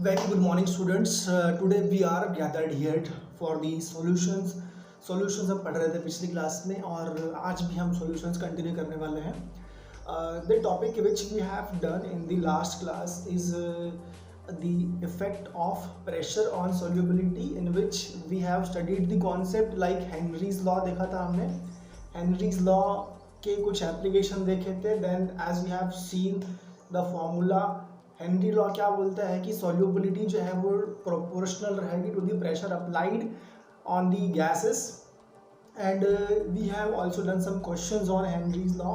Very good morning, students. Today we are gathered here for the solutions. Solutions हम पढ़ रहे थे पिछली क्लास में और आज भी हम solutions continue करने वाले हैं. The topic which we have done in the last class is the effect of pressure on solubility, in which we have studied the concept like Henry's law देखा था हमने. Henry's law के कुछ application देखे थे. Then as we have seen the formula, Henry law क्या बोलता है कि सॉल्युबिलिटी जो है वो प्रोपोर्शनल रहेगी to the pressure applied on the gases. And we have also done some questions on Henry's law.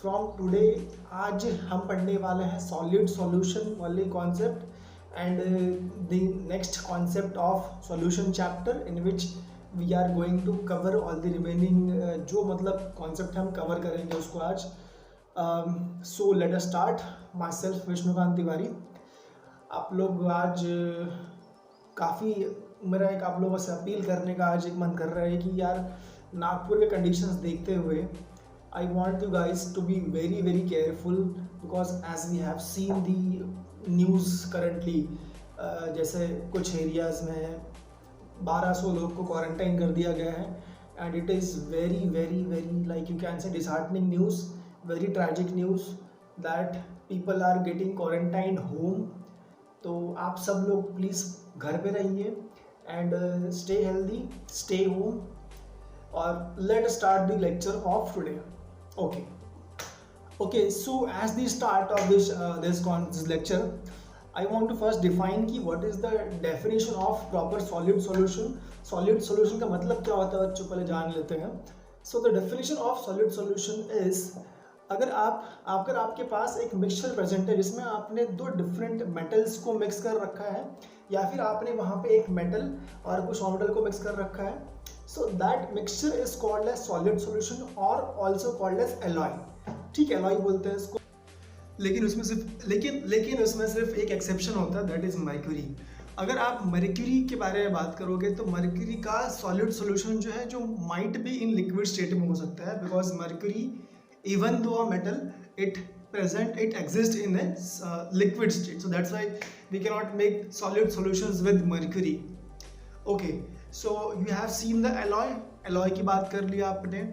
From today आज हम पढ़ने वाले हैं सॉलिड सॉल्यूशन वाले concept and the next concept of solution chapter, in which we are going to cover all the remaining जो मतलब concept हम cover करेंगे उसको आज. So let us start. Myself Vishnukant Tiwari. आप लोग आज काफ़ी मेरा एक आप लोगों से अपील करने का आज एक मन कर रहा है कि यार नागपुर के कंडीशंस देखते हुए I want you guys to be very very careful, because as we have seen the news currently, जैसे कुछ एरियाज़ में 1200 लोग को क्वारंटाइन कर दिया गया है. And it is very very very like you can say disheartening news, very tragic news that people are getting quarantined home. तो आप सब लोग प्लीज़ घर पे रहिए and stay healthy, stay home. और let start the lecture of today. Okay so as the start of this lecture I want to first define कि what is the definition of proper solid solution. Solid solution का मतलब क्या होता है बच्चों, पहले जान लेते हैं. So the definition of solid solution is, अगर आपके पास एक मिक्सचर प्रेजेंट है जिसमें आपने दो डिफरेंट मेटल्स को मिक्स कर रखा है, या फिर आपने वहाँ पे एक मेटल और कुछ मेटल को मिक्स कर रखा है, so that mixture is called as solid solution और ऑल्सो कॉल्ड एज एलॉय. ठीक है, एलॉय बोलते हैं इसको. लेकिन उसमें सिर्फ एक एक्सेप्शन होता है, दैट इज मर्क्यूरी. अगर आप मर्क्यूरी के बारे में बात करोगे तो मर्क्यूरी का सॉलिड सॉल्यूशन जो है, जो माइट भी इन लिक्विड स्टेट में हो सकता है, because mercury even though a metal it exists in a liquid state, so that's why we cannot make solid solutions with mercury. Okay, so you have seen the alloy की बात कर लिया आपने,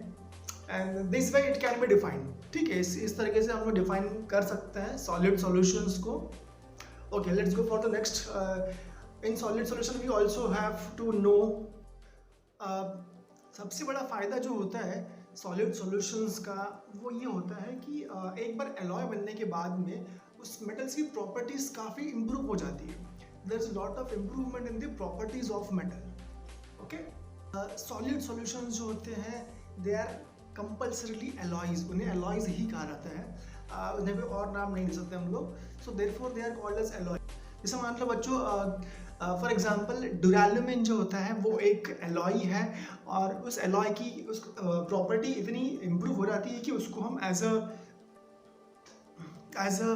and this way it can be defined. ठीक है, इस तरीके से हम लोग डिफाइन कर सकते हैं सॉलिड सॉल्यूशंस को. Okay, let's go for the next. In solid solution we also have to know सबसे बड़ा फ़ायदा जो होता है सॉलिड सॉल्यूशंस का वो ये होता है कि एक बार एलॉय बनने के बाद में उस मेटल्स की प्रॉपर्टीज़ काफ़ी इम्प्रूव हो जाती है. There is lot of improvement in the properties of metal. Okay, solid solutions जो होते हैं दे आर कंपल्सरीली एलॉयज. उन्हें एलॉयज ही कहा जाता है, उन्हें कोई और नाम नहीं दे सकते हम लोग. So therefore they are called as alloy. जैसे मान लो बच्चों, फॉर एग्जांपल ड्यूरेलुमिन जो होता है वो एक एलॉय है, और उस एलॉय की उस प्रॉपर्टी इतनी इम्प्रूव हो जाती है कि उसको हम एज अ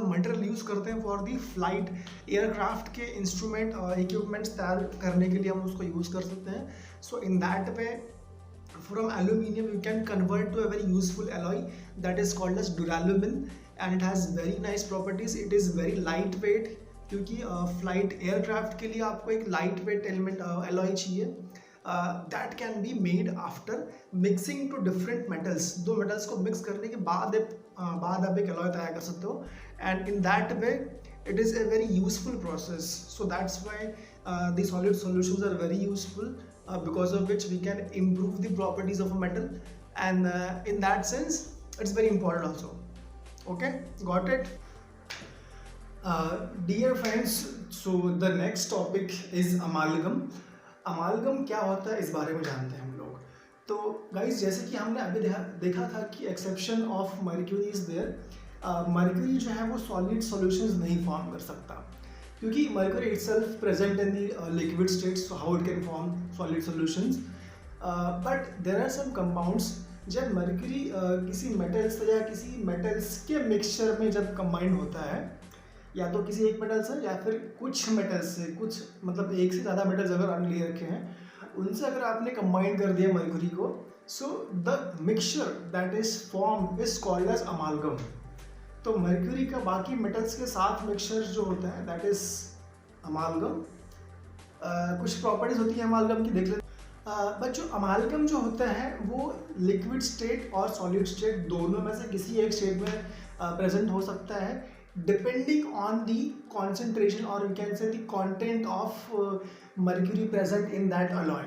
मटेरियल यूज़ करते हैं फॉर दी फ्लाइट. एयरक्राफ्ट के इंस्ट्रूमेंट और इक्विपमेंट्स तैयार करने के लिए हम उसको यूज़ कर सकते हैं. So in that way from aluminium you can convert to a very useful alloy that is called as duralumin, and it has very nice properties. It is very lightweight, क्योंकि फ्लाइट एयरक्राफ्ट के लिए आपको एक light weight element alloy चाहिए. That can be made after mixing two different metals. दो metals को mix करने के बाद आप एक एलॉय तैयार कर सकते हो, and in that way it is a very useful process. So that's why the solid solutions are very useful, because of which we can improve the properties of a metal, and in that sense it's very important also. Okay, got it? Dear friends, so the next topic is amalgam. Amalgam क्या होता है इस बारे में जानते हैं हम लोग. तो guys, जैसे कि हमने अभी देखा था कि exception of mercury is there. mercury जो है वो solid solutions नहीं form कर सकता, क्योंकि mercury itself present in the liquid state, so how it can form solid solutions. But there are some compounds जब mercury किसी metals या किसी metals के mixture में जब combine होता है, या तो किसी एक मेटल से या फिर कुछ मेटल्स से, कुछ मतलब एक से ज़्यादा मेटल्स अगर आपने लिए रखे हैं, उनसे अगर आपने कंबाइन कर दिया मर्क्यूरी को, so the mixture that is form is called as amalgam. तो मर्क्यूरी का बाकी मेटल्स के साथ मिक्सचर जो होता है दैट इज अमालगम। कुछ प्रॉपर्टीज होती है अमालगम की, देख लेते हैं। बच्चों, अमालगम जो होता है वो लिक्विड स्टेट और सॉलिड स्टेट दोनों में से किसी एक स्टेट में प्रेजेंट हो सकता है, डिपेंडिंग ऑन दी कॉन्सेंट्रेशन और we can say the content of mercury present in that alloy.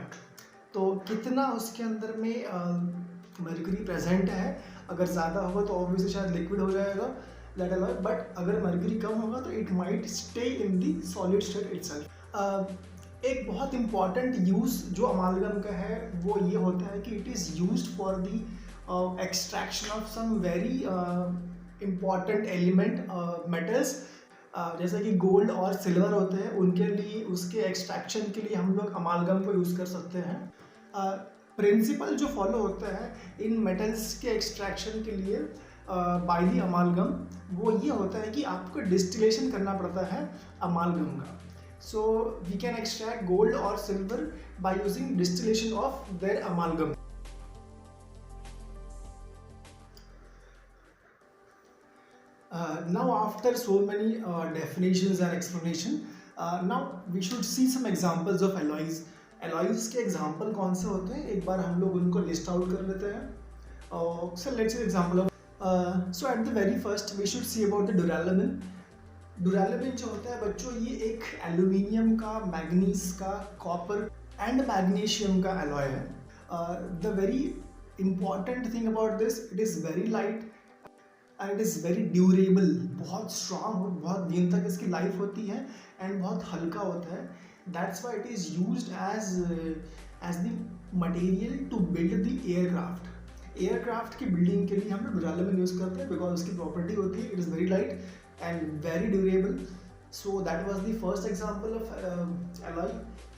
तो कितना उसके अंदर में मर्क्यूरी प्रेजेंट है, अगर ज़्यादा होगा तो ऑब्वियसली शायद लिक्विड हो जाएगा दैट अलॉय, बट अगर मर्क्यूरी कम होगा तो it might stay in the solid state itself. एक बहुत इंपॉर्टेंट यूज़ जो अमालगम का है वो ये होता है कि it is used for the extraction of some very important element metals, जैसे कि गोल्ड और सिल्वर होते हैं, उनके लिए उसके एक्सट्रैक्शन के लिए हम लोग अमालगम को यूज़ कर सकते हैं। प्रिंसिपल जो फॉलो होता है इन मेटल्स के एक्सट्रैक्शन के लिए बाय द अमालगम, वो ये होता है कि आपको डिस्टिलेशन करना पड़ता है अमालगम का। So we can extract gold और silver by using distillation of their amalgam. Now after so many definitions and explanation, now we should see some examples of alloys. Alloys के example कौन से होते हैं, एक बार हम लोग उनको list out कर लेते हैं. So let's see example of so at the very first we should see about the duralumin. Duralumin जो होता है बच्चों, ये एक एल्यूमिनियम का, मैग्नीज का, कॉपर एंड मैग्नीशियम का alloy है. The very important thing about this, it is very light and it is very durable, बहुत स्ट्रांग और बहुत दिन तक इसकी लाइफ होती है एंड बहुत हल्का होता है. That's why it is used as the material to build the aircraft. Aircraft की बिल्डिंग के लिए हम लोग डुरालुमिन यूज़ करते हैं बिकॉज उसकी प्रॉपर्टी होती है, it is very light and very durable. So that was the first example of alloy.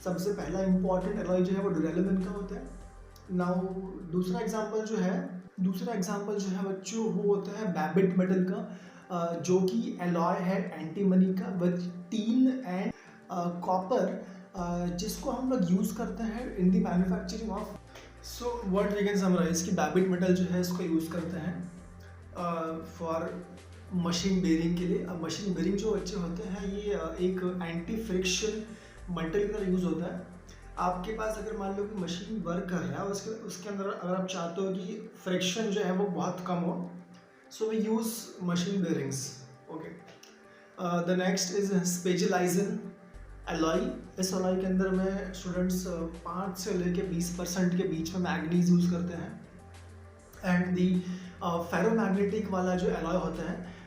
सबसे पहला इंपॉर्टेंट एलॉय जो है वो डुरालुमिन का होता है. नाउ दूसरा एग्जांपल जो है बच्चों वो होता है बैबिट मेटल का, जो कि एलॉय है एंटीमनी का विद टीन एंड कॉपर, जिसको हम लोग यूज़ करते हैं in the manufacturing of. So what we can summarize कि बैबिट मेटल जो है इसको यूज़ करते हैं फॉर मशीन बेयरिंग के लिए. अब मशीन बेयरिंग जो बच्चे होते हैं ये एक एंटी फ्रिक्शन मेटल की तरह यूज़ होता है. आपके पास अगर मान लो कि मशीन वर्क कर रहा है, उसके अंदर अगर आप चाहते हो कि फ्रिक्शन जो है वो बहुत कम हो, so we use machine bearings. Okay, the next is specialization alloy. इस एलॉय के अंदर में स्टूडेंट्स 5 से लेके 20% के बीच में मैग्नीज यूज़ करते हैं. एंड दी फेरोमैग्नेटिक वाला जो एलॉय होता है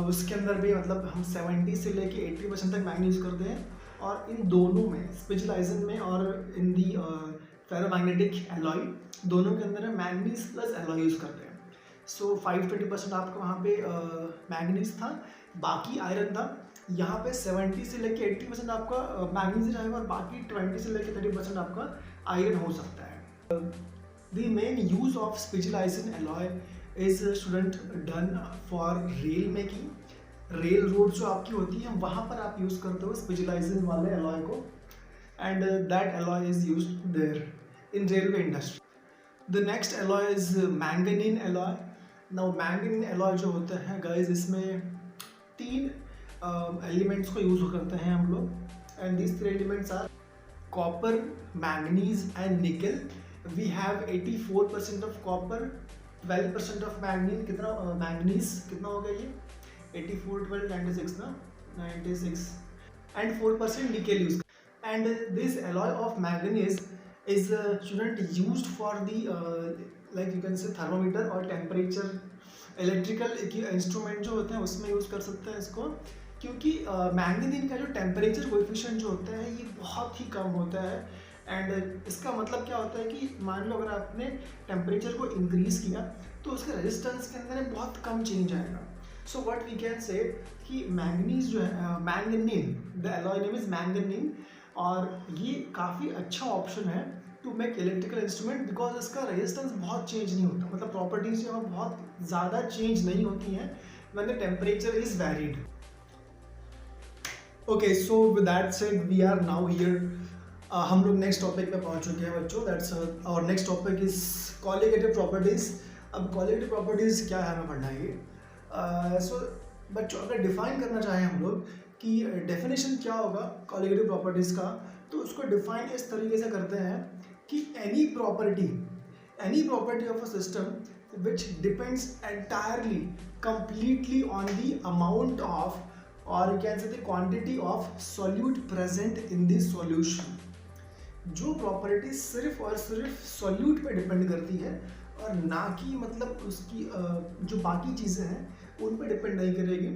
उसके अंदर भी मतलब हम 70 से लेके 80% तक मैग्नीज यूज़ करते हैं. और इन दोनों में, स्पेशलाइजन में और इन दी फेरोमैग्नेटिक एलॉय, दोनों के अंदर मैग्नीज प्लस एलॉय यूज़ करते हैं. सो 5-20% आपको वहाँ पे मैग्नीज था, बाकी आयरन था. यहाँ पे 70 से लेके 80% आपका मैग्नीज रहेगा और बाकी 20 से लेके 30% आपका आयरन हो सकता है. The main use of specialization alloy is student done for rail making. Rail road जो आपकी होती है वहाँ पर आप यूज़ करते हो स्पेशलाइजन वाले एलॉय को, and that alloy is used there in railway industry. The next alloy is manganin alloy. Now manganin alloy जो होता है गाइस, इसमें 3 एलिमेंट्स को यूज़ करते हैं हम लोग, and this 3 elements are copper, manganese and nickel. We have 84% of copper, 12% of manganin. कितना मैंगनीज कितना हो गया ये 84, 12, 96 ना, 96 and 4% nickel use. And this alloy of manganese is student used for the like you can say thermometer or temperature, electrical instrument जो होते हैं उसमें यूज़ कर सकते हैं इसको, क्योंकि मैंगनीन का जो टेम्परेचर कोएफिशिएंट जो होता है ये बहुत ही कम होता है. एंड इसका मतलब क्या होता है कि मान लो अगर आपने टेम्परेचर को इंक्रीज़ किया तो उसके रेजिस्टेंस के अंदर बहुत कम चेंज आएगा. सो व्हाट वी कैन से कि मैंगनीज जो है, manganin, the alloy name is manganin, और ये काफ़ी अच्छा ऑप्शन है to make electrical instrument because इसका रेजिस्टेंस बहुत चेंज नहीं होता, मतलब प्रॉपर्टीज जो है बहुत ज़्यादा चेंज नहीं होती हैं when the temperature is varied. Okay, so with that said we are now here. हम लोग नेक्स्ट टॉपिक पे पहुंच चुके हैं बच्चों. That's our next topic is colligative properties. अब कॉलिगेटिव प्रॉपर्टीज क्या है हमें पढ़ना है. सो बच्चों अगर डिफाइन करना चाहें हम लोग कि डेफिनेशन क्या होगा कॉलिगेटिव प्रॉपर्टीज़ का, तो उसको डिफाइन इस तरीके से करते हैं कि any property of a system which depends entirely completely on the amount of और you can say the quantity of solute present in the solution. जो प्रॉपर्टी सिर्फ और सिर्फ सॉल्यूट पे डिपेंड करती है और ना कि मतलब उसकी जो बाकी चीज़ें हैं उन पे डिपेंड नहीं करेगी,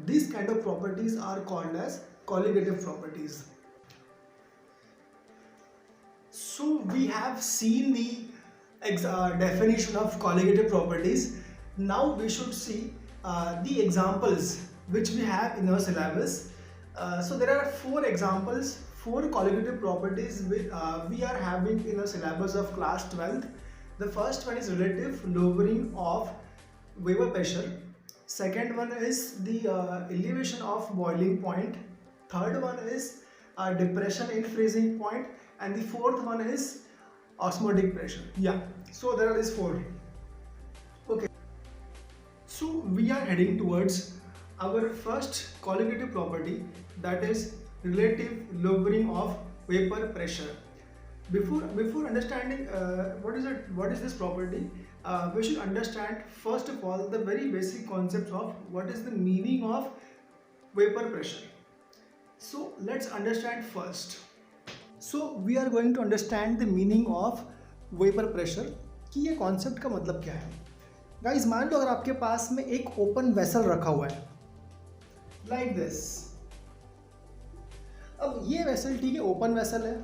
these kind of properties are called as colligative properties. So we have seen the definition of colligative properties. Now we should see the examples which we have in our syllabus. So there are four examples, four colligative properties we are having in our syllabus of class 12th. The first one is relative lowering of vapor pressure. Second one is the elevation of boiling point. Third one is depression in freezing point, and the fourth one is osmotic pressure. Yeah, so there are these four. Okay, so we are heading towards our first colligative property, that is relative lowering of vapor pressure. Before understanding what is this property, we should understand first of all the very basic concepts of what is the meaning of vapor pressure. So let's understand first. So we are going to understand the meaning of vapor pressure कि ये concept का मतलब क्या है। Guys मान लो अगर आपके पास में एक ओपन वेसल रखा हुआ है लाइक दिस। अब ये वेसल ठीक है ओपन वेसल है,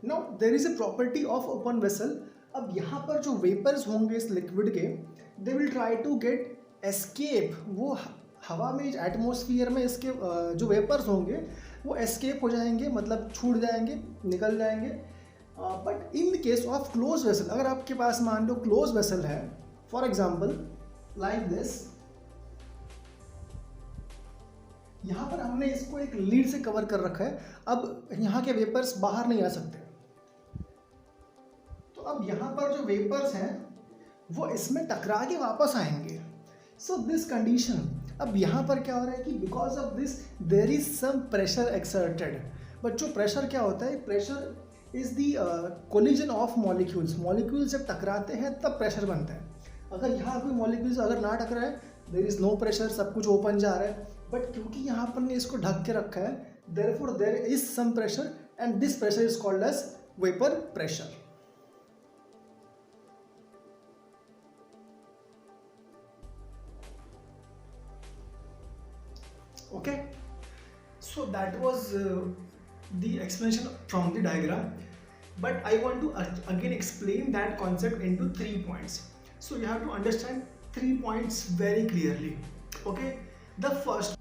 Now there is a property of open vessel. अब यहाँ पर जो वेपर्स होंगे इस लिक्विड के, they will try to get escape. वो हवा में एटमॉस्फेयर में इसके जो वेपर्स होंगे वो एस्केप हो जाएंगे, मतलब छूट जाएंगे, निकल जाएंगे। But in the case of close vessel, अगर आपके पास मान लो क्लोज वेसल है, फॉर एग्जाम्पल लाइक दिस, यहाँ पर हमने इसको एक लीड से कवर कर रखा है। अब यहाँ के वेपर्स बाहर नहीं आ सकते, तो अब यहाँ पर जो वेपर्स हैं वो इसमें टकरा के वापस आएंगे। सो दिस कंडीशन, अब यहाँ पर क्या हो रहा है कि because of this there is some pressure exerted. But जो प्रेशर क्या होता है, pressure is the collision of molecules. Molecules जब टकराते हैं तब प्रेशर बनता है। अगर यहाँ कोई मॉलिक्यूल्स अगर ना टकराए, देयर इज नो प्रेशर, सब कुछ ओपन जा रहा है। बट क्योंकि यहाँ पर ने इसको ढक के रखा है, therefore there is some pressure and this pressure is called as vapour pressure. Okay, so that was the explanation from the diagram, but I want to again explain that concept into 3 points. So you have to understand 3 points very clearly. Okay, the first,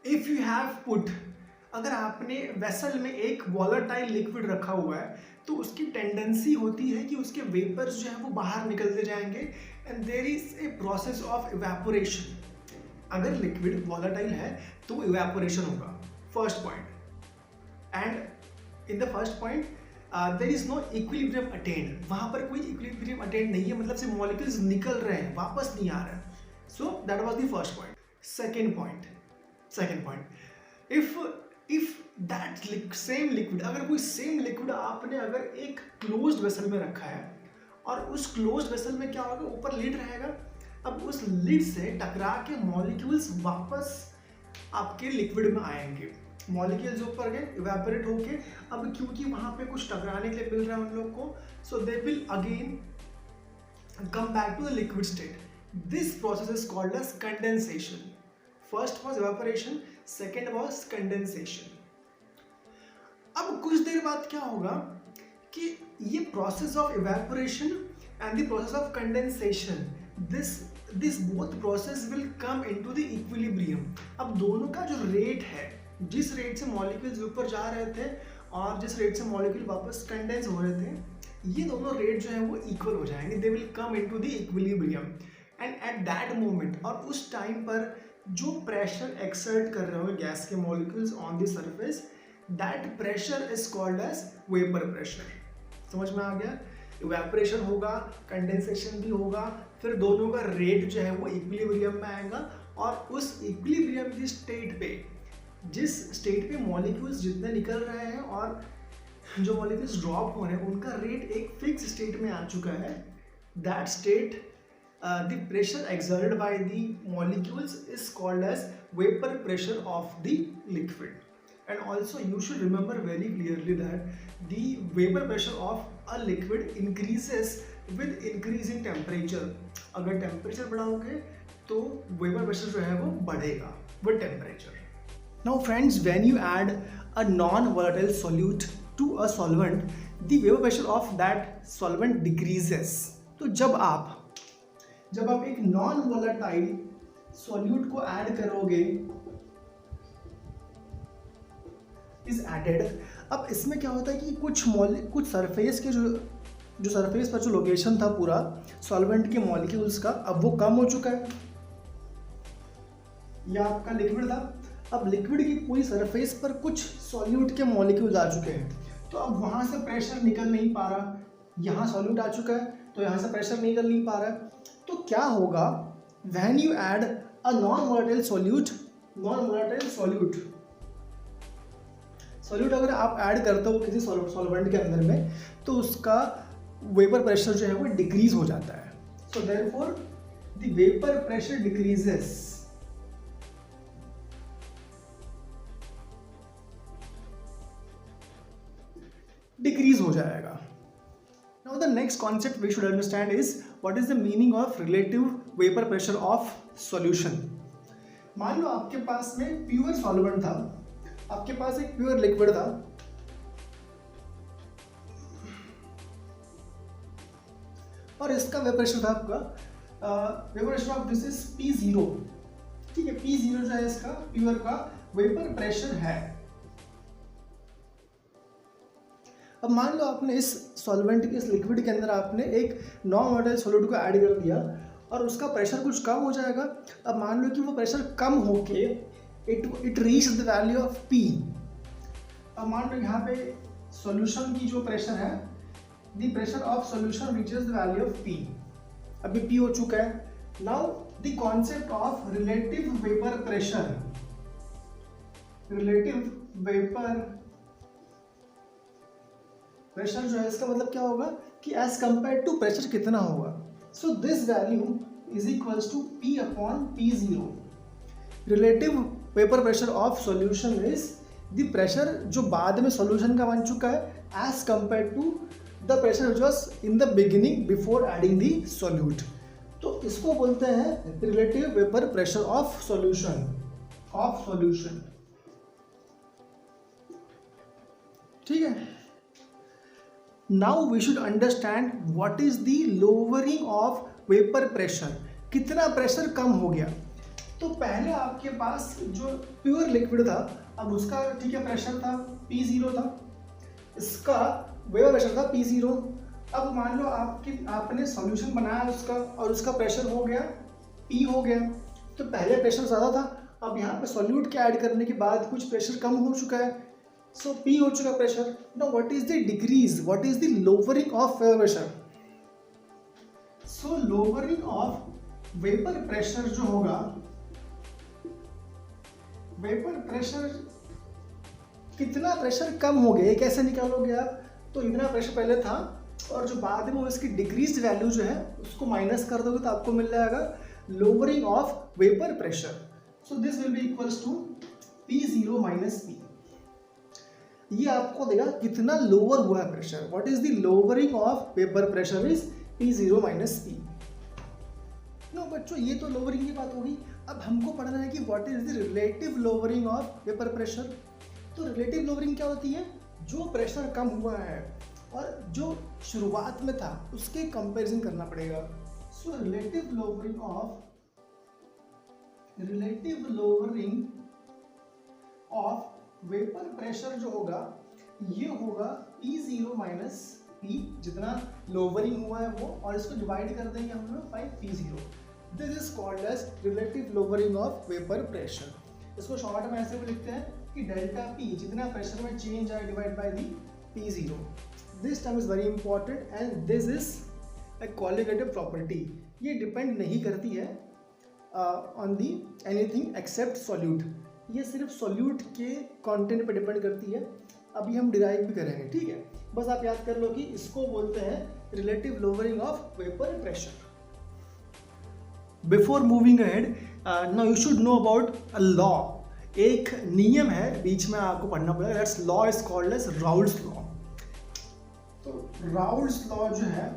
if you have put, अगर आपने vessel में एक volatile liquid रखा हुआ है तो उसकी tendency होती है कि उसके वेपर्स जो है वो बाहर निकलते जाएंगे and there is a process of evaporation. अगर लिक्विड वॉलेटाइल है तो इवेपोरेशन होगा, first point. And in the first point there is no equilibrium attained, वहां पर कोई इक्विलिब्रियम अटेन्ड नहीं है, मतलब से मॉलिक्यूल्स निकल रहे हैं, वापस नहीं आ रहे हैं। So that was the first point. Second point, if that same liquid, अगर कोई सेम लिक्विड आपने अगर एक क्लोज्ड वेसल में रखा है और उस क्लोज्ड वेसल में क्या होगा, ऊपर लिड रहेगा। अब उस लिड से टकरा के मॉलिक्यूल्स वापस आपके लिक्विड में आएंगे, मॉलिक्यूल्स ऊपर गए इवेपोरेट होके। अब क्योंकि वहां पे कुछ टकराने के लिए मिल रहा है उन लोग को, so they will again come back to the liquid state. This process is called as condensation. First was evaporation, second was condensation. अब कुछ देर बाद क्या होगा कि ये process of evaporation and the process of condensation, this both process will come into the equilibrium. अब दोनों का जो रेट है, जिस रेट से मॉलिक्यूल्स ऊपर जा रहे थे और जिस रेट से मॉलिक्यूल वापस कंडेंस हो रहे थे, ये दोनों रेट जो है वो इक्वल हो जाएंगे, they will come into the equilibrium. And at that moment, और उस टाइम पर जो प्रेशर एक्सर्ट कर रहे होंगे गैस के molecules on the surface, that pressure is called as vapour pressure. समझ में आ गया? इवेपोरेशन होगा, कंडेंसेशन भी होगा, फिर दोनों का रेट जो है वो इक्विलिब्रियम में आएगा, और उस इक्विलिब्रियम की स्टेट पे, जिस स्टेट पे मॉलिक्यूल्स जितने निकल रहे हैं और जो मॉलिक्यूल्स ड्रॉप हो रहे हैं उनका रेट एक फिक्स स्टेट में आ चुका है, that state the pressure exerted by the molecules is called as vapor pressure of the liquid. And also you should remember very clearly that the vapor pressure of a liquid increases with increasing temperature. अगर temperature बढ़ाओगे तो vapour pressure जो है वो बढ़ेगा with temperature. Now friends, when you add a non-volatile solute to a solvent, the vapor pressure of that solvent decreases. तो जब आप एक नॉन वोलेटाइल सॉल्यूट को ऐड करोगे इज एडेड, अब इसमें क्या होता है कि कुछ सरफेस के जो सरफेस पर जो लोकेशन था पूरा सॉल्वेंट के मॉलिक्यूल्स का, अब वो कम हो चुका है। यह आपका लिक्विड था, अब लिक्विड की पूरी सरफेस पर कुछ सॉल्यूट के मॉलिक्यूल्स आ चुके हैं, तो अब वहां से प्रेशर निकल नहीं पा रहा। यहाँ सॉल्यूट आ चुका है तो यहाँ से प्रेशर निकल नहीं पा रहा है। तो क्या होगा when you add a non volatile solute अगर आप ऐड करते हो किसी सॉल्वेंट के अंदर में, तो उसका वेपर प्रेशर जो है वो डिक्रीज हो जाता है। So therefore the vapour pressure decrease हो जाएगा। Now the next concept we should understand is what is the meaning of relative vapor pressure of solution. मान लो आपके पास में प्योर सॉल्वेंट था, आपके पास एक प्योर लिक्विड था, और इसका वेपर प्रेशर था आपका vapour pressure of this is P0, ठीक है। P0 जो है इसका प्योर का वेपर प्रेशर है। अब मान लो आपने इस सॉल्वेंट के इस लिक्विड के अंदर आपने एक नॉन वोलेटाइल सॉल्यूट को ऐड कर दिया और उसका प्रेशर कुछ कम हो जाएगा। अब मान लो कि वो प्रेशर कम होके it reach the value of P। अब मान लो यहाँ पे सॉल्यूशन की जो प्रेशर है, the pressure of solution reaches the value of P। अभी P हो चुका है। Now the concept of relative vapour pressure, relative vapour pressure जो है इसका मतलब क्या होगा कि एज कंपेयर टू प्रेशर कितना होगा। So this value is equals to P upon P0। Relative vapour pressure of solution is the pressure जो बाद में सॉल्यूशन का बन चुका है as compare to the pressure which was in the beginning before adding the solute. तो इसको बोलते हैं relative vapour pressure of solution, ठीक है। Now we should understand what is the lowering of vapour pressure, कितना प्रेशर कम हो गया। तो पहले आपके पास जो प्योर लिक्विड था, अब उसका ठीक है प्रेशर था P0 था, इसका वेपर प्रेशर था P0। अब मान लो आपने सॉल्यूशन बनाया उसका और उसका प्रेशर हो गया P हो गया। तो पहले प्रेशर ज़्यादा था, अब यहाँ पे सॉल्यूट के ऐड करने के बाद कुछ प्रेशर कम हो चुका है, सो P हो चुका pressure. Now what is the decrease, what is the lowering of vapour pressure. So lowering of vapour pressure जो होगा, वेपर प्रेशर कितना प्रेशर कम हो गया, ये कैसे निकालोगे आप। तो इतना प्रेशर पहले था और जो बाद में इसकी डिक्रीज वैल्यू जो है उसको माइनस कर दोगे तो आपको मिल जाएगा lowering of vapour pressure. So this will be equals to P0 minus P। ये आपको देगा कितना लोअर हुआ है pressure. What is the lowering of vapour pressure is P0 minus P। No बच्चों, ये तो लोअरिंग की बात होगी। अब हमको पढ़ना है कि what is the relative lowering of vapour pressure. तो रिलेटिव लोअरिंग क्या होती है, जो प्रेशर कम हुआ है और जो शुरुआत में था उसके कंपैरिजन करना पड़ेगा। So relative lowering of vapour pressure जो होगा ये होगा P0 माइनस P, जितना लोअरिंग हुआ है वो, और इसको डिवाइड कर देंगे हम लोग by P0। This is called as relative lowering of vapour pressure. इसको शॉर्ट में ऐसे भी लिखते हैं कि डेल्टा P, जितना प्रेशर में चेंज आए divide by the P0। This term is very important and this is a qualitative property ये डिपेंड नहीं करती है on the anything except solute. ये सिर्फ सॉल्यूट के कंटेंट पे डिपेंड करती है। अभी हम डिराइव भी करेंगे, ठीक है। बस आप याद कर लो कि इसको बोलते हैं relative lowering of vapour pressure. Before moving ahead, now you should know about a law. एक नियम है, बीच में आपको पढ़ना पड़ेगा। That's law is called as Raoult's law. तो राउल्स लॉ जो है,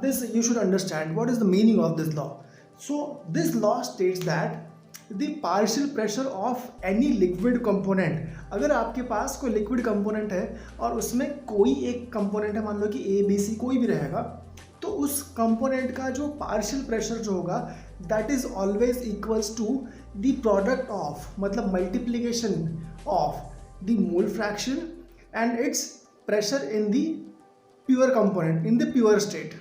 this you should understand what is the meaning of this law. So this law states that the partial pressure of any liquid component, अगर आपके पास कोई liquid component है और उसमें कोई एक component है, मान लो कि A B C कोई भी रहेगा, तो उस component का जो partial pressure जो होगा that is always equals to the product of, मतलब multiplication of the mole fraction and its pressure in the pure component in the pure state.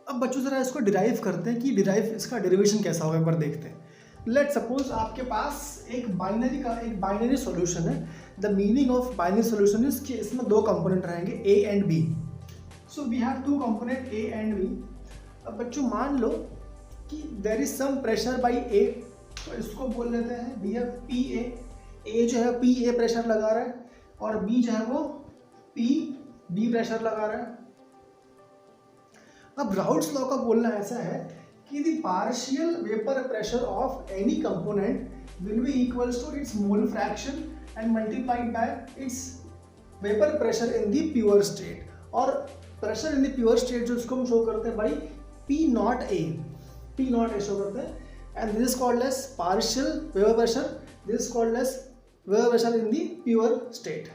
अब बच्चों जरा इसको डिराइव करते हैं कि इसका डेरिवेशन कैसा होगा, एक बार देखते हैं। लेट सपोज आपके पास एक बाइनरी सॉल्यूशन है। The meaning of binary solution is कि इसमें दो कंपोनेंट रहेंगे A and B. So we have two component A and B. अब बच्चों मान लो कि there is some pressure by A, तो इसको बोल लेते हैं we have P A. A जो है पी ए प्रेशर लगा रहा है और बी जो है वो पी बी प्रेशर लगा रहा है। अब राउल्स लॉ का बोलना ऐसा है कि the partial vapour pressure of any component will be equals to its mole fraction and multiplied by its vapour pressure in the pure state. और pressure in the pure state जो इसको हम show करते हैं by P naught A show करते हैं, and this is called as partial vapour pressure, this is called as vapour pressure in the pure state.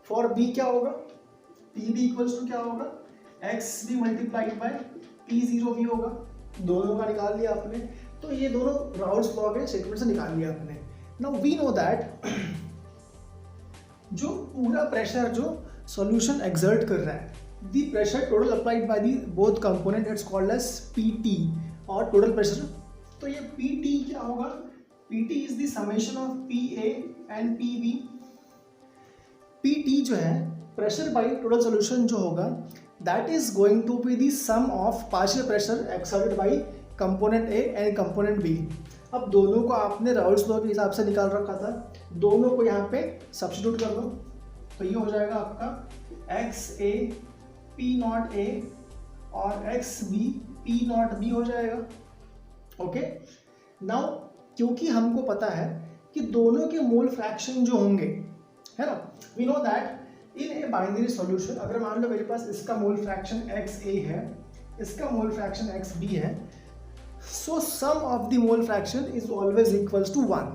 For B क्या होगा, P B equals to क्या होगा, X B multiplied by P zero B होगा। दोनों का निकाल लिया आपने, तो ये दोनों राउल्स लॉ के स्टेटमेंट से निकाल लिया आपने। नाउ वी नो दैट जो पूरा प्रेशर जो सॉल्यूशन एक्सर्ट कर रहा है, the pressure total applied by the both component, it's called as PT और टोटल प्रेशर। तो ये पीटी क्या होगा, PT is the summation of P A and P B. PT जो है प्रेशर बाई टोटल सोल्यूशन जो होगा that is going to be the sum of partial pressure exerted by component A and component B. अब दोनों को आपने Raoult's law के हिसाब से निकाल रखा था, दोनों को यहाँ पे सब्स्टिट्यूट कर दो, तो ये हो जाएगा आपका X A P naught A और X B P naught B हो जाएगा। ओके, नाउ क्योंकि हमको पता है कि दोनों के मोल फ्रैक्शन जो होंगे, है ना, we know that in a binary solution, अगर मान लो मेरे पास इसका मोल फ्रैक्शन एक्स ए है, इसका मोल फ्रैक्शन एक्स बी है, so sum of the mole fraction is always equals to 1।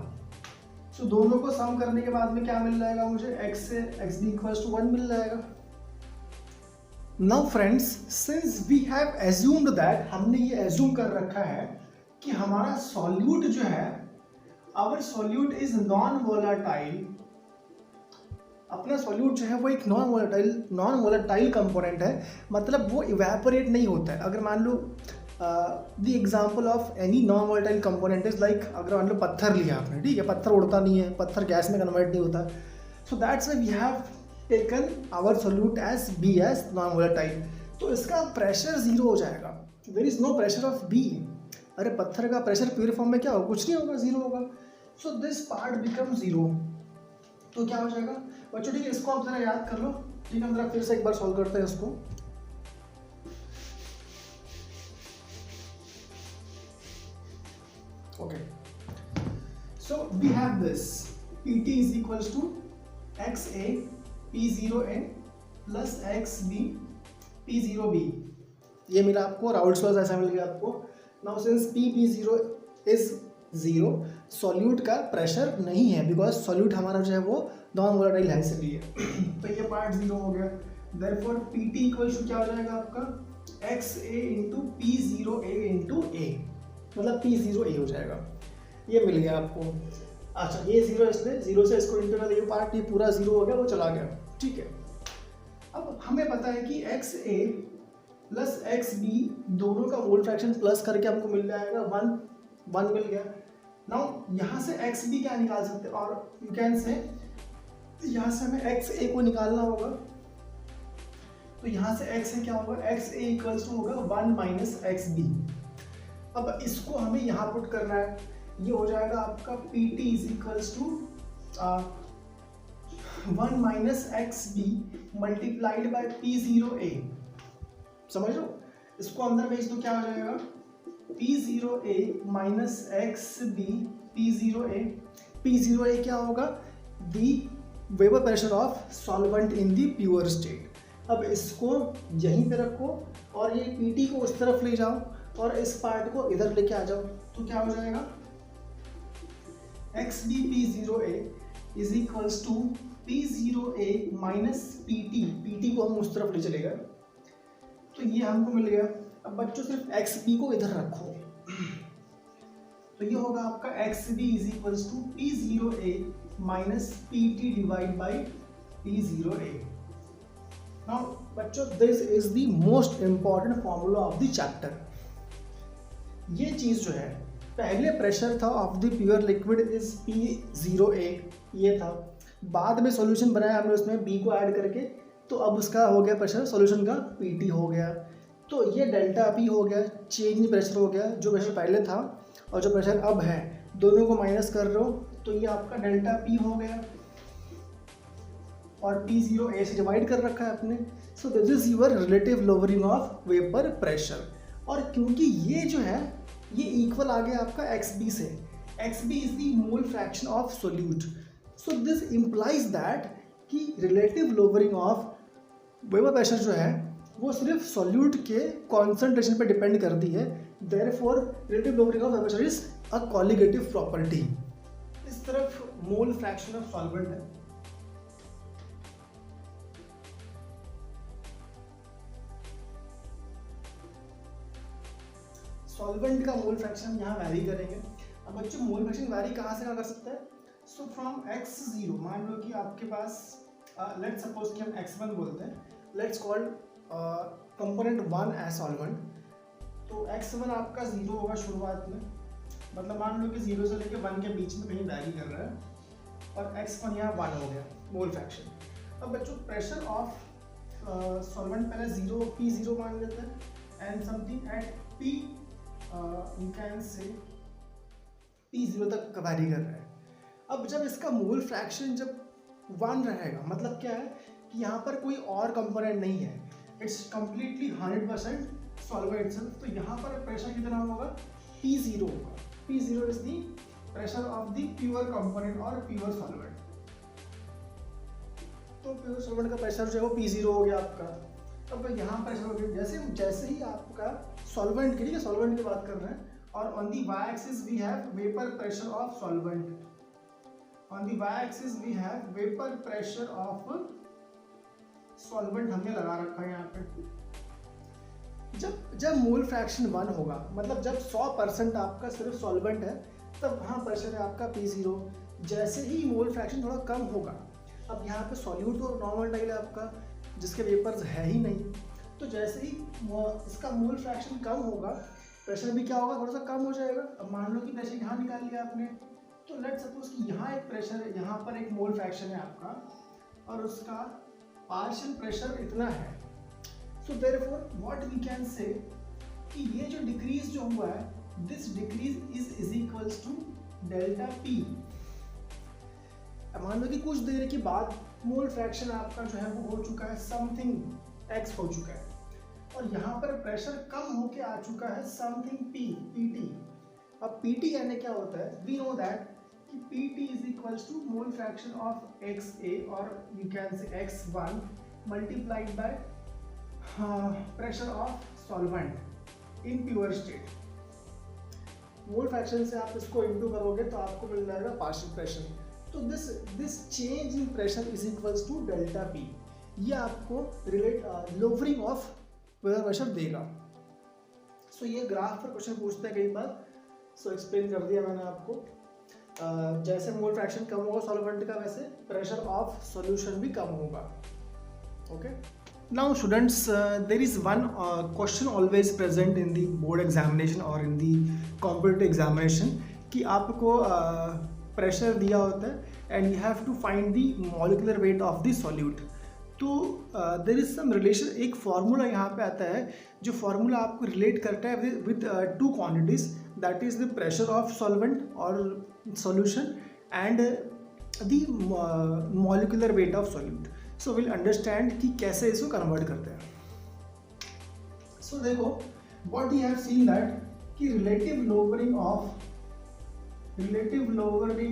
So दोनों को सम करने के बाद में क्या मिल जाएगा मुझे, एक्स से एक्स बी इक्वल्स टू 1 मिल जाएगा। Now friends, since we have assumed that, हमने ये एज्यूम कर रखा है कि हमारा सॉल्यूट जो है, our solute is non volatile. अपना सॉल्यूट जो है वो एक नॉन वोलेटाइल कंपोनेंट है, मतलब वो इवेपोरेट नहीं होता है। अगर मान लो the example of any non volatile component is like, अगर मान लो पत्थर लिया आपने, ठीक है, पत्थर उड़ता नहीं है, पत्थर गैस में कन्वर्ट नहीं होता, so that's why we have taken our solute as B as non volatile. तो इसका प्रेशर जीरो हो जाएगा, there is no pressure of B. अरे पत्थर का प्रेशर प्योर फॉर्म में क्या होगा, कुछ नहीं होगा, जीरो होगा। So this part become zero. तो क्या हो जाएगा बच्चों, ठीक है, इसको आप जरा याद कर लो, ठीक है, हम जरा फिर से एक बार सॉल्व करते हैं इसको। Okay, so we have this PT is equals to X A P0n plus X B P0b। ये मिला आपको, राउल्स लॉ ऐसा मिल गया आपको। Now since P0 is zero, solute का प्रेशर नहीं है, बिकॉज सॉल्यूट हमारा जो है वो नॉन वोलेटाइल है, इसलिए तो ये पार्ट जीरो हो गया। देयरफॉर PT इक्वल्स टू क्या हो जाएगा आपका, एक्स ए इंटू P0a इंटू ए, मतलब P0a हो जाएगा। ये मिल गया आपको। अच्छा, ये जीरो, इसलिए जीरो से इसको इंटरवल, ये पार्ट ये पूरा जीरो हो गया, वो चला गया, ठीक है। अब हमें पता है कि एक्स ए प्लस एक्स बी दोनों का मोल फ्रैक्शन प्लस करके हमको मिल जाएगा 1 मिल गया। नाउ यहाँ से एक्स बी क्या निकाल सकते हैं, और यू कैन से यहाँ से हमें एक्स ए को निकालना होगा, तो यहाँ से x है क्या होगा, एक्स ए इक्वल्स टू होगा 1 माइनस एक्स बी। अब इसको हमें यहाँ पुट करना है, ये हो जाएगा आपका P T is equals to 1 minus X B multiplied by P zero A. समझ लो, इसको अंदर भेज दो, क्या हो जाएगा P zero A minus X B P zero A. P zero A क्या होगा, the vapour pressure of solvent in the pure state. अब इसको यहीं पे रखो और ये पी टी को उस तरफ ले जाओ और इस पार्ट को इधर लेके आ जाओ, तो क्या हो जाएगा X B P zero A is equals to P zero A minus P T को हम उस तरफ ले चले गए, तो ये हमको मिल गया। अब बच्चों सिर्फ एक्स बी को इधर रखो, तो ये होगा आपका X B is equals to P zero A minus P T divide by P zero A. Now बच्चों, this is the most important formula of the chapter. ये चीज जो है, पहले प्रेशर था of the pure liquid is P zero A, ये था। बाद में सॉल्यूशन बनाया हमने उसमें बी को ऐड करके, तो अब उसका हो गया प्रेशर सॉल्यूशन का पी टी हो गया। तो ये डेल्टा पी हो गया, चेंज इन प्रेशर हो गया। जो प्रेशर पहले था और जो प्रेशर अब है, दोनों को माइनस कर रहे हो, तो ये आपका डेल्टा पी हो गया और पी जीरो ए से डिवाइड कर रखा है आपने। So this is your relative lowering of vapour pressure. और क्योंकि ये जो है ये इक्वल आ गया आपका एक्स बी से, X B is the mole fraction of solute. So this implies that कि relative lowering of vapour pressure जो है वो सिर्फ सॉल्यूट के कॉन्सेंट्रेशन पे डिपेंड करती है। Therefore relative lowering of vapour pressure is a colligative property. इस तरफ मोल फ्रैक्शन ऑफ सॉल्वेंट है, सॉल्वेंट का मोल फ्रैक्शन यहाँ वैरी करेंगे। अब बच्चों मोल फ्रैक्शन वैरी कहाँ से कर सकता है, सो फ्रॉम एक्स जीरो, मान लो कि आपके पास लेट्स सपोज कि हम x1 बोलते हैं, let's called component 1 as solvent. तो x1 आपका 0 होगा शुरुआत में, मतलब मान लो कि 0 से लेकर 1 के बीच में कहीं वैरी कर रहा है, और x1 यहाँ 1 हो गया मोल फ्रैक्शन। अब बच्चों प्रेशर ऑफ सॉल्वेंट पहले 0 P0 मान लेते हैं and something at P you can say P0 तक वैरी कर रहा है। अब जब इसका मोल फ्रैक्शन जब 1 रहेगा, मतलब क्या है कि यहाँ पर कोई और कंपोनेंट नहीं है, इट्स कम्प्लीटली 100% सॉल्वेंट इटसेल्फ। तो यहाँ पर प्रेशर कितना होगा, P0 होगा। P0 is the pressure of the pure component और प्योर सॉल्वेंट। तो प्योर सॉल्वेंट का प्रेशर जो है वो P0 हो गया आपका। अब यहाँ प्रेशर हो गया जैसे ही आपका सॉल्वेंट के लिए, सॉल्वेंट की बात कर रहे हैं, और on the Y axis we have vapour pressure of solvent, on the y-axis we have vapor pressure of solvent हमने लगा रखा है यहाँ पे। जब मोल फ्रैक्शन 1 होगा, मतलब जब 100% आपका सिर्फ सॉल्वेंट है, तब वहाँ प्रेशर है आपका P0। जैसे ही मोल फ्रैक्शन थोड़ा कम होगा, अब यहाँ पे सॉल्यूट तो नॉर्मल टाइल है आपका, जिसके वेपर्स है ही नहीं, तो जैसे ही इसका मोल फ्रैक्शन कम होगा, प्रेशर भी क्या होगा, थोड़ा सा कम हो जाएगा। अब मान लो कि प्रेशर यहाँ निकाल लिया आपने, तो लेट्स सपोज कि यहाँ एक प्रेशर है, यहाँ पर एक मोल फ्रैक्शन है आपका, और उसका पार्शियल प्रेशर इतना है। So therefore what we can say कि ये जो डिक्रीज जो हुआ है, this decrease is equals to delta P. मान लो कि कुछ देर के बाद मोल फ्रैक्शन आपका जो है वो हो चुका है समथिंग एक्स हो चुका है, और यहाँ पर प्रेशर कम होके आ चुका है समथिंग पी, पीटी। अब पीटी यानी क्या होता है, वी नो दैट कि PT is equals to mole fraction of X A, और you can say x1 multiplied by pressure of solvent in pure state. Mole fraction से आप इसको इंटू करोगे तो आपको मिल जाएगा पार्शियल प्रेशर। तो this change in pressure is equals to delta P. ये आपको लोअरिंग ऑफ वेपर प्रेशर देगा। सो ये ग्राफ पर क्वेश्चन पूछते हैं कई बार, सो एक्सप्लेन कर दिया मैंने आपको। जैसे मोल फ्रैक्शन कम होगा सॉल्वेंट का, वैसे प्रेशर ऑफ सॉल्यूशन भी कम होगा। Okay, now students, there is one question always present in the board examination और इन द कॉम्पिटिटिव एग्जामिनेशन कि आपको प्रेशर दिया होता है and you have to find the molecular weight of the solute. तो देर इज सम रिलेशन, एक formula यहाँ पे आता है जो फार्मूला आपको रिलेट करता है with two quantities, that is the pressure of solvent और solution and the molecular weight of solute. So will understand कि कैसे इसको कन्वर्ट करते हैं. सो देखो what you have seen that कि relative lowering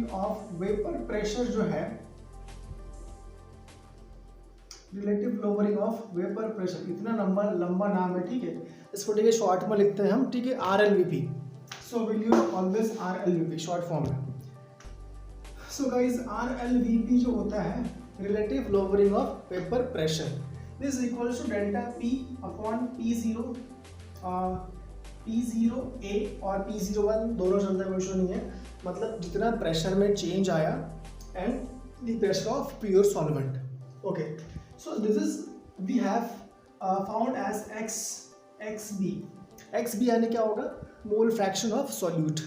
of vapour pressure जो है, relative lowering of vapour pressure, इतना लंबा नाम है, ठीक है, इसको ठीक है शॉर्ट में लिखते हैं हम, ठीक है, RLVP. So will you always RLVP short form है. सो गाइज RLVP जो होता है relative lowering of vapour pressure, this equals to delta P upon P0 P0A और P01 दोनों चलता है, कोई इशू नहीं है. मतलब जितना प्रेशर में चेंज आया and the pressure of pure solvent. Okay, so this is we have found as XB. XB यानी क्या होगा, मोल फ्रैक्शन ऑफ सॉल्यूट.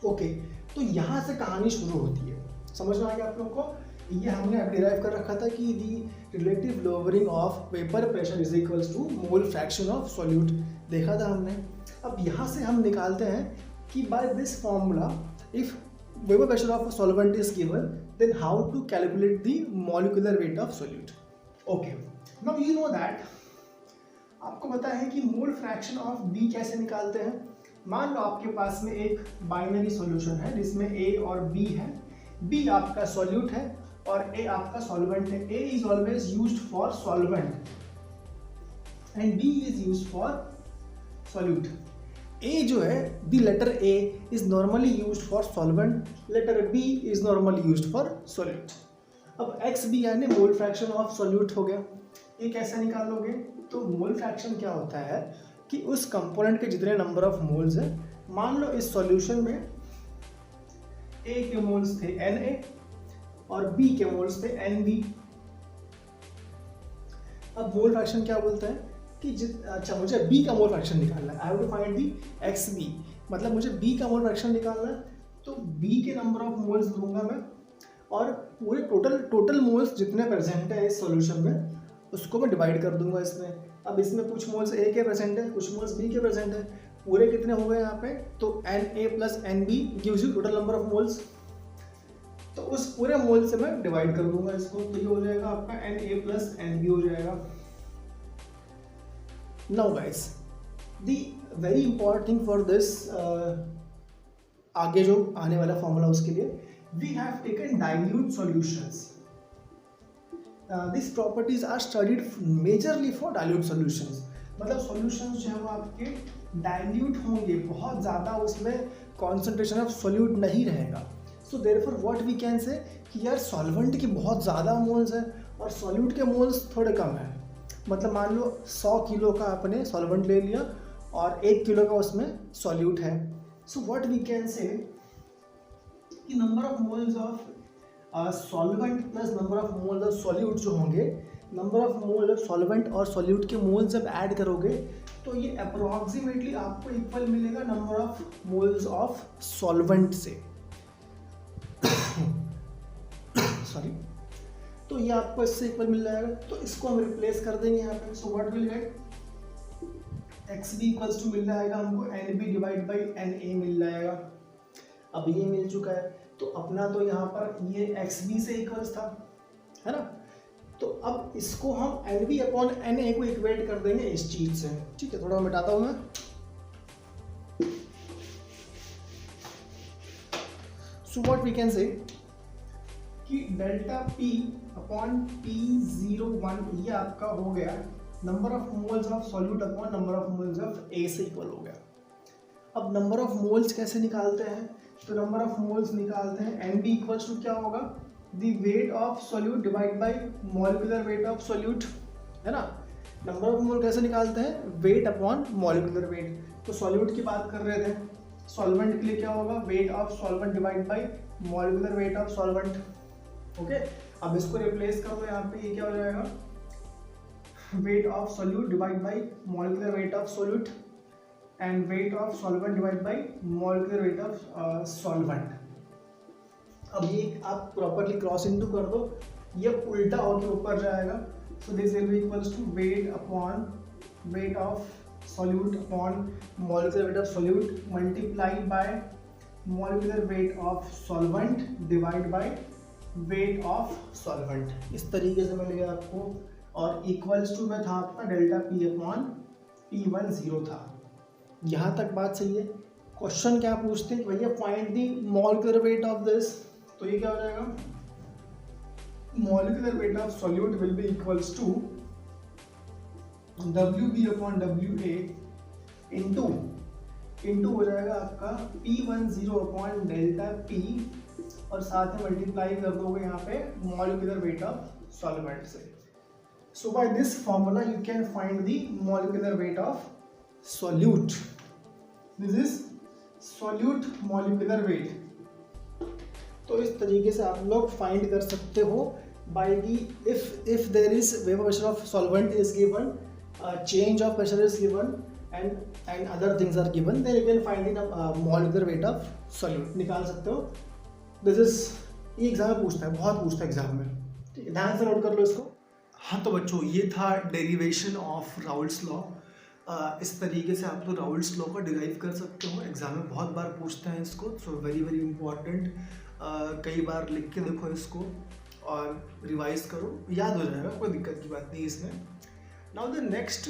ओके, तो यहाँ से कहानी शुरू होती है, समझ में आ गया आप लोग को. ये हमने डिराइव कर रखा था कि the relative lowering of vapour pressure is equals to mole fraction of solute, देखा था हमने. अब यहाँ से हम निकालते हैं कि by this formula if vapour pressure of solvent is given then how to calculate the molecular weight of solute. Okay, now you know that, आपको पता है कि मोल फ्रैक्शन ऑफ B कैसे निकालते हैं. मान लो आपके पास में एक बाइनरी सॉल्यूशन है जिसमें A और B है. B आपका सॉल्यूट है और A आपका सॉल्वेंट है. A is always used for solvent and B is used for solute. A जो है, the letter A is normally used for solvent, letter B is normally used for solute. अब XB यानी मोल fraction of solute हो गया. ये कैसे निकालोगे, तो मोल फ्रैक्शन क्या होता है कि उस कंपोनेंट के जितने नंबर ऑफ मोल्स हैं, मान लो इस सॉल्यूशन में A के मोल्स थे Na और B के मोल्स थे Nb. अब मोल फ्रैक्शन क्या बोलते हैं कि अच्छा मुझे B का मोल फ्रैक्शन निकालना है, I have to find the XB, मतलब मुझे B का मोल फ्रैक्शन निकालना है, तो B के नंबर ऑफ मोल्स लूँगा मैं और पूरे टोटल मोल्स जितने प्रेजेंट है इस सॉल्यूशन में उसको मैं डिवाइड कर दूंगा इसमें. अब इसमें कुछ मोल्स A के प्रेजेंट है, कुछ मोल्स B के प्रेजेंट है, पूरे कितने हो गए यहाँ पे, तो Na plus NB gives you total number of moles. तो उस पूरे मोल से मैं डिवाइड कर दूंगा इसको, तो ये हो जाएगा आपका Na प्लस NB हो जाएगा. Now guys the very important thing for this, आगे जो आने वाला फॉर्मूला उसके लिए we have taken dilute solutions. These properties are studied majorly for dilute solutions. मतलब solutions जो है वो आपके dilute होंगे, बहुत ज़्यादा उसमें concentration of solute नहीं रहेगा. So therefore what we can say कि यार solvent की बहुत ज़्यादा moles है और solute के moles थोड़े कम है. मतलब मान लो 100 किलो का आपने solvent ले लिया और 1 किलो का उसमें solute है. So what we can say कि number of moles of solvent plus number of moles of solute जो होंगे, number of mole of solvent और सॉल्यूट के मोल्स जब ऐड करोगे तो ये अप्रोक्सीमेटली आपको इक्वल मिलेगा number of moles of solvent से. सॉरी, तो ये आपको इससे इक्वल मिल जाएगा. तो इसको हम रिप्लेस कर देंगे यहाँ पे. So what will get, XB equals to मिल जाएगा हमको NB डिवाइड बाई Na मिल जाएगा. अब ये मिल चुका है, तो अपना तो यहाँ पर ये XB से इक्वल्स था, है ना. तो अब इसको हम NB अपॉन Na को इक्वेट कर देंगे इस चीज से. ठीक है, थोड़ा मिटाता हूँ मैं. सो व्हाट वी कैन से कि डेल्टा P अपॉन P01 ये आपका हो गया number of moles of solute upon number of moles of A से इक्वल हो गया. अब नंबर ऑफ मोल्स कैसे निकालते हैं, तो नंबर ऑफ मोल्स निकालते हैं NB इक्वल्स टू क्या होगा, the wait of solute divide by molecular weight of solute, है ना. नंबर ऑफ मोल कैसे निकालते हैं, वेट अपॉन मॉलिक्यूलर वेट. तो सॉल्यूट की बात कर रहे थे, सॉल्वेंट के लिए क्या होगा, wait of solvent divide by molecular weight of solvent. Okay, अब इसको रिप्लेस कर दो यहाँ पे, ये क्या हो जाएगा, wait of solute divide by molecular weight of solute and weight of solvent divided by molecular weight of solvent. अब ये आप प्रॉपरली क्रॉस इनटू कर दो, ये उल्टा होके ऊपर जाएगा So this will be equals to weight upon weight of solute upon molecular weight of solute multiplied by molecular weight of solvent divide by weight of solvent. इस तरीके से मिलेगा आपको. और इक्वल्स टू में था आपका डेल्टा पी अपॉन P1 0 था. यहाँ तक बात सही है. क्वेश्चन क्या पूछते हैं भैया, find the molecular weight of this. तो ये क्या हो जाएगा, molecular weight of solute will be equals to WB upon WA into हो जाएगा आपका P10 अपॉन डेल्टा P और साथ में मल्टीप्लाई कर दोगे यहाँ पे मॉलिक्यूलर वेट ऑफ सॉल्वेंट से. So by this formula you can find the molecular weight of solute. This is solute molecular weight. तो इस तरीके से आप लोग फाइंड कर सकते हो by the if there is vapor pressure of solvent is given, change of pressure is given and other things are given, then you can find the molecular weight of solute. निकाल सकते हो. This is, ये exam में पूछता है, बहुत पूछता है एग्जाम में. ठीक है, ध्यान से नोट कर लो इसको. हाँ तो बच्चों, ये था डेरिवेशन ऑफ राउल्ट्स लॉ. इस तरीके से आप लोग राउल्ट्स लॉ का डिराइव कर सकते हो. एग्जाम में बहुत बार पूछते हैं इसको. So very very important. कई बार लिख के देखो इसको और रिवाइज करो, याद हो जाएगा, कोई दिक्कत की बात नहीं इसमें. Now the next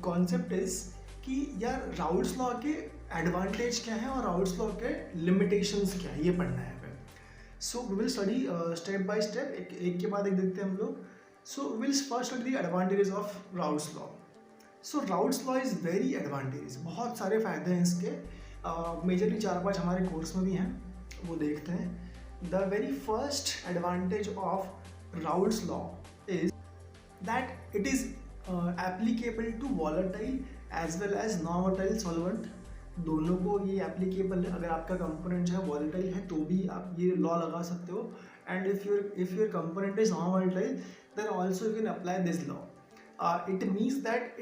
concept is कि यार राउल्ट्स लॉ के एडवांटेज क्या है और राउल्ट्स लॉ के लिमिटेशंस क्या है, ये पढ़ना है. So we will study step by step, एक के बाद एक देखते हैं हम लोग. So we will first study the advantages of Raoult's law. So Raoult's law is very advantage. बहुत सारे फायदे हैं इसके. मेजरली 4-5 हमारे कोर्स में भी हैं, वो देखते हैं. The very first advantage of Raoult's law is that it is applicable to volatile as well as non-volatile solvent. दोनों को ये एप्लीकेबल है. अगर आपका कंपोनेंट जो है वॉलेटाइल है तो भी आप ये लॉ लगा सकते हो. And if your component is non-volatile, then also you can apply this law. It means that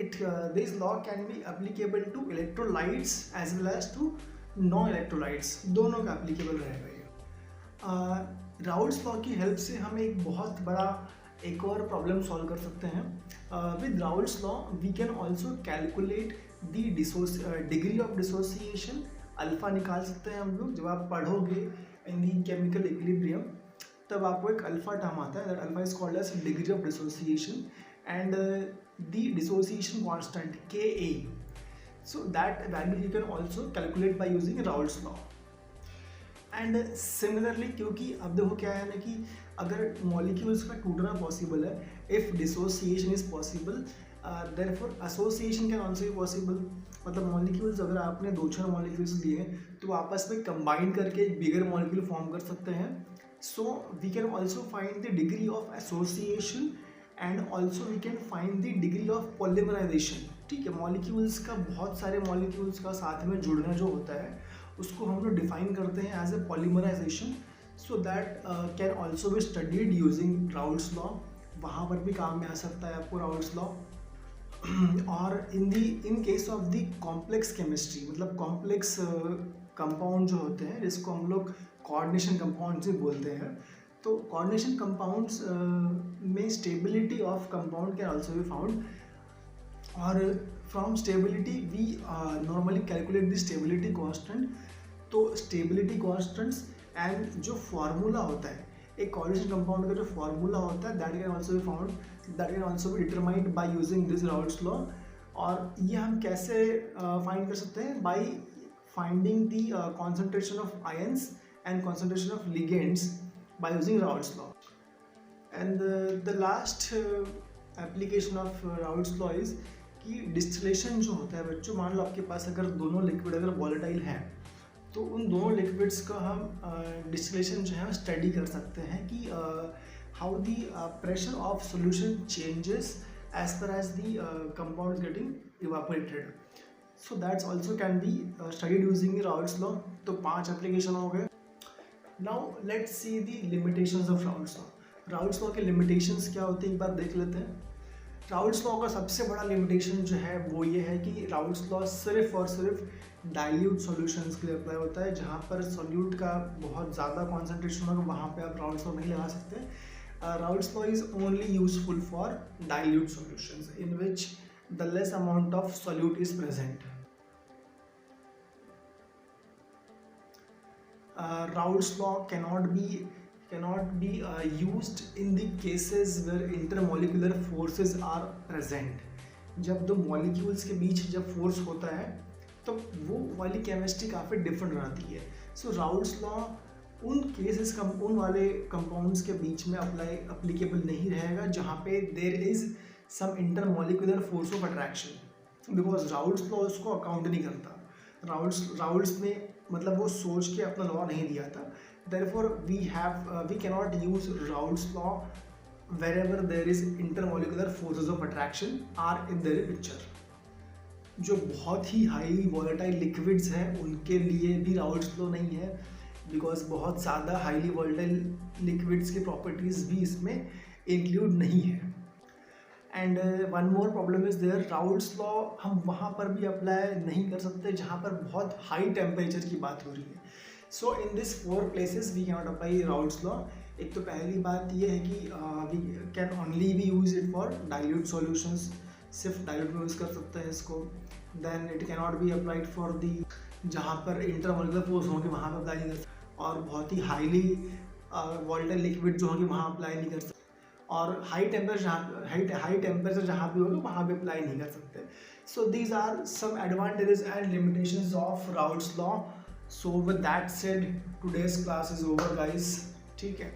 this law can be applicable to electrolytes as well as to non-electrolytes. दोनों का एप्लीकेबल रहेगा. राउल्ट्स लॉ की help से हम एक बहुत बड़ा एक और प्रॉब्लम सॉल्व कर सकते हैं. With Raoult's law we can also calculate the degree of dissociation. Alpha निकाल सकते हैं हम लोग. जब आप पढ़ोगे इन दी केमिकल इक्विलिब्रियम तब आपको एक अल्फा टर्म आता है. That alpha is called as degree of dissociation and the dissociation constant Ka. So that value you can also calculate by using Raoult's law. And similarly, क्योंकि अब देखो क्या है ना कि अगर मॉलिक्यूल्स का टूटना पॉसिबल है, if dissociation is possible, therefore association can also be possible. मतलब मॉलिक्यूल्स अगर आपने 2-4 मॉलिक्यूल्स लिए तो आपस में कंबाइन करके एक बिगर मॉलिक्यूल फॉर्म कर सकते हैं. So we can also find the degree of association and also we can find the degree of polymerization. ठीक है, मॉलिक्यूल्स का, बहुत सारे मॉलिक्यूल्स का साथ में जुड़ना जो होता है उसको हम लोग डिफाइन करते हैं as a polymerization. So that can also be studied using Raoult's law. वहाँ पर भी काम में आ सकता है आपको राउल्ट्स लॉ. और in case of the complex chemistry, मतलब कॉम्प्लेक्स कंपाउंड जो होते हैं जिसको हम लोग कोऑर्डिनेशन कंपाउंड्स भी बोलते हैं, तो कोऑर्डिनेशन कंपाउंड्स में stability of compound can also be found. और from stability we normally calculate the stability constant. तो स्टेबिलिटी कांस्टेंट्स एंड जो फार्मूला होता है एक कोऑर्डिनेशन कंपाउंड का, जो फार्मूला होता है that can also be found, that can also be determined by using this Raoult's law. और ये हम कैसे फाइंड कर सकते हैं? By finding the concentration of ions and concentration of ligands bye using Raoult's law. And the last application of Raoult's law is कि distillation जो होता है बच्चों, मान लो आपके पास अगर दोनों लिक्विड अगर वॉलेटाइल हैं तो उन दोनों लिक्विड्स का हम डिस्टिलेशन जो है स्टडी कर सकते हैं कि how the pressure of solution changes as per as the compound is getting evaporated. So that's also can be studied using Raoult's law. तो 5 एप्लीकेशन हो गए. Now let's see the limitations of Raoult's law. Raoult's law के limitations क्या होते हैं एक बार देख लेते हैं. राउल्ट्स लॉ का सबसे बड़ा लिमिटेशन जो है वो ये है कि राउल्ट्स लॉ सिर्फ और सिर्फ डाइल्यूट सॉल्यूशंस के लिए अप्लाई होता है. जहाँ पर सॉल्यूट का बहुत ज़्यादा कॉन्सेंट्रेशन होगा वहाँ पे आप राउल्ट्स लॉ नहीं लगा सकते. Raoult's law is only useful for dilute solutions in which the less amount of solute is present. Raoult's law cannot be used in the cases where intermolecular forces are present. जब दो molecules के बीच जब force होता है तो वो वाली chemistry काफ़ी डिफरेंट रहती है. सो राउल्ट्स लॉ उन केसेस उन वाले कंपाउंड्स के बीच में अप्लीकेबल नहीं रहेगा जहाँ पे there is some intermolecular force of attraction, because Raoult's law उसको अकाउंट नहीं करता. राउल्ट्स ने मतलब वो सोच के अपना लॉ नहीं दिया था. Therefore we cannot use Raoult's law wherever there is intermolecular forces of attraction are in their picture. जो बहुत ही हाईली वॉलेटाइल लिक्विड्स हैं उनके लिए भी राउल्ट्स लॉ नहीं है, बिकॉज बहुत ज़्यादा हाईली वॉलेटाइल लिक्विड्स की प्रॉपर्टीज़ भी इसमें इंक्लूड नहीं है. And one more problem is there, Raoult's law हम वहाँ पर भी अप्लाई नहीं कर सकते जहाँ पर बहुत हाई टेम्परेचर की बात हो रही है. So in this 4 places we cannot apply Raoult's law. एक तो पहली बात ये है कि we can only be use it for dilute solutions, सिर्फ डाइल्यूट में यूज़ कर सकते हैं इसको. Then it can not be applied for the जहाँ पर इंटरमोलिकुलर फोर्स होंगे वहाँ पर अप्लाई नहीं कर सकते, और बहुत ही हाईली वॉलेटाइल लिक्विड जो होंगे वहाँ अप्लाई नहीं कर सकते, और हाई टेम्परेचर जहाँ भी होगा वहाँ भी अप्लाई नहीं कर सकते. So these are some advantages and limitations of Raoult's law. So with that said today's class is over guys. ठीक है,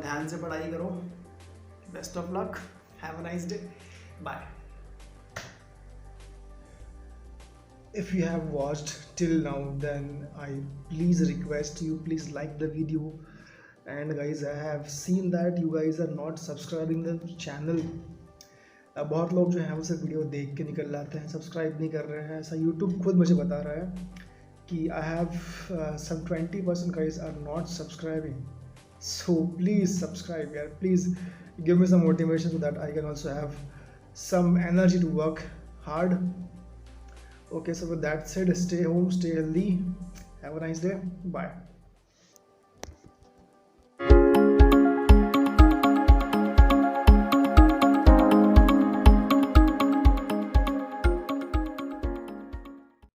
ध्यान से पढ़ाई करो. Best of luck, have a nice day, bye. If you have watched till now, then I please request you, please like the video. And guys, I have seen that you guys are not subscribing the channel. बहुत लोग जो हैं उसे video देख के निकल जाते हैं, सब्सक्राइब नहीं कर रहे हैं. ऐसा यूट्यूब खुद मुझे बता रहा है कि I have some 20% guys are not subscribing. So please subscribe, yeah. Please give me some motivation so that I can also have some energy to work hard. Okay, so with that said, stay home, stay healthy, have a nice day, bye.